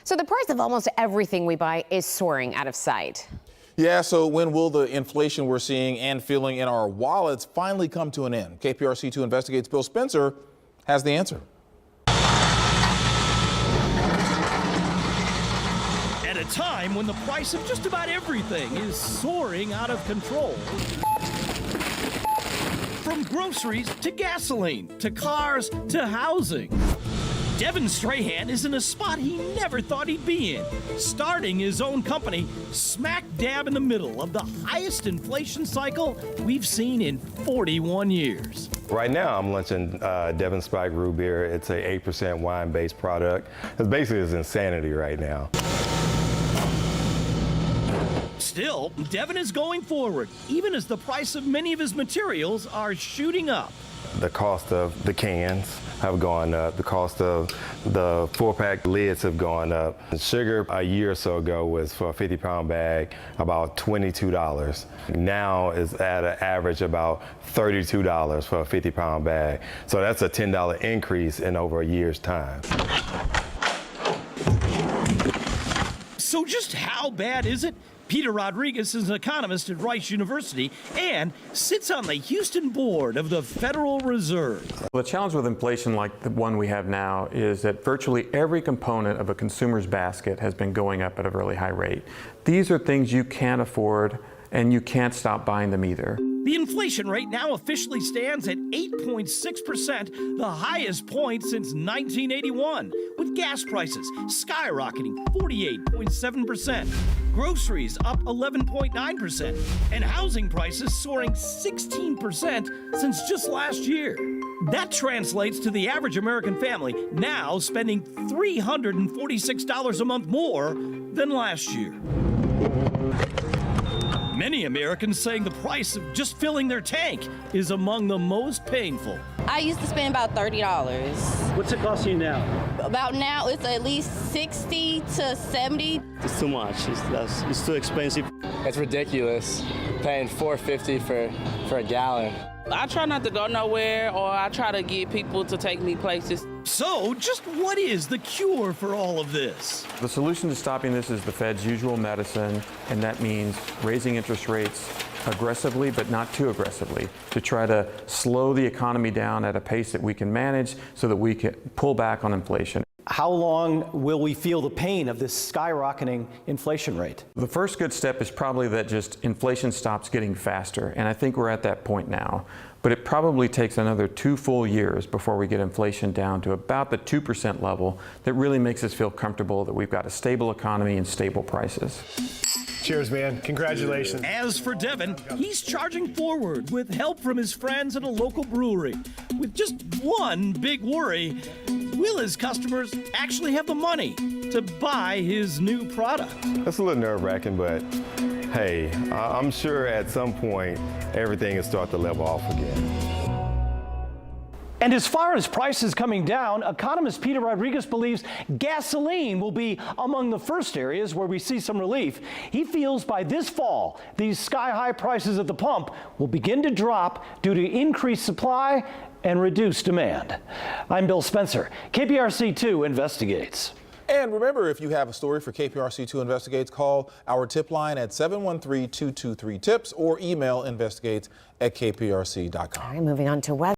So the price of almost everything we buy is soaring out of sight. Yeah, so when will the inflation we're seeing and feeling in our wallets finally come to an end? KPRC 2 Investigates' Bill Spencer has the answer. At a time when the price of just about everything is soaring out of control. From groceries to gasoline, to cars, to housing. Devin Strahan is in a spot he never thought he'd be in, starting his own company smack dab in the middle of the highest inflation cycle we've seen in 41 years. Right now, I'm launching Devin Spike Root Beer. It's a 8% wine-based product. It's basically insanity right now. Still, Devin is going forward, even as the price of many of his materials are shooting up. The cost of the cans have gone up. The cost of the 4-pack lids have gone up. The sugar a year or so ago was for a 50-pound bag about $22. Now it's at an average about $32 for a 50-pound bag. So that's a $10 increase in over a year's time. So just how bad is it? Peter Rodriguez is an economist at Rice University and sits on the Houston board of the Federal Reserve. The challenge with inflation like the one we have now is that virtually every component of a consumer's basket has been going up at a really high rate. These are things you can't afford, and you can't stop buying them either. The inflation rate now officially stands at 8.6%, the highest point since 1981, with gas prices skyrocketing 48.7%, groceries up 11.9%, and housing prices soaring 16% since just last year. That translates to the average American family now spending $346 a month more than last year. Many Americans saying the price of just filling their tank is among the most painful. I used to spend about $30. What's it costing you now? About now, it's at least $60 to $70. It's too much. It's too expensive. It's ridiculous, paying $4.50 for a gallon. I try not to go nowhere, or I try to get people to take me places. So, just what is the cure for all of this? The solution to stopping this is the Fed's usual medicine, and that means raising interest rates aggressively, but not too aggressively, to try to slow the economy down at a pace that we can manage so that we can pull back on inflation. How long will we feel the pain of this skyrocketing inflation rate? The first good step is probably that just inflation stops getting faster, and I think we're at that point now. But it probably takes another 2 full years before we get inflation down to about the 2% level that really makes us feel comfortable that we've got a stable economy and stable prices. Cheers, man. Congratulations. As for Devin, he's charging forward with help from his friends at a local brewery. With just one big worry, will his customers actually have the money to buy his new product? That's a little nerve-wracking, but hey, I'm sure at some point everything will start to level off again. And as far as prices coming down, economist Peter Rodriguez believes gasoline will be among the first areas where we see some relief. He feels by this fall, these sky-high prices at the pump will begin to drop due to increased supply and reduced demand. I'm Bill Spencer. KPRC 2 Investigates. And remember, if you have a story for KPRC 2 Investigates, call our tip line at 713-223-TIPS or email investigates@kprc.com. All right, moving on to weather.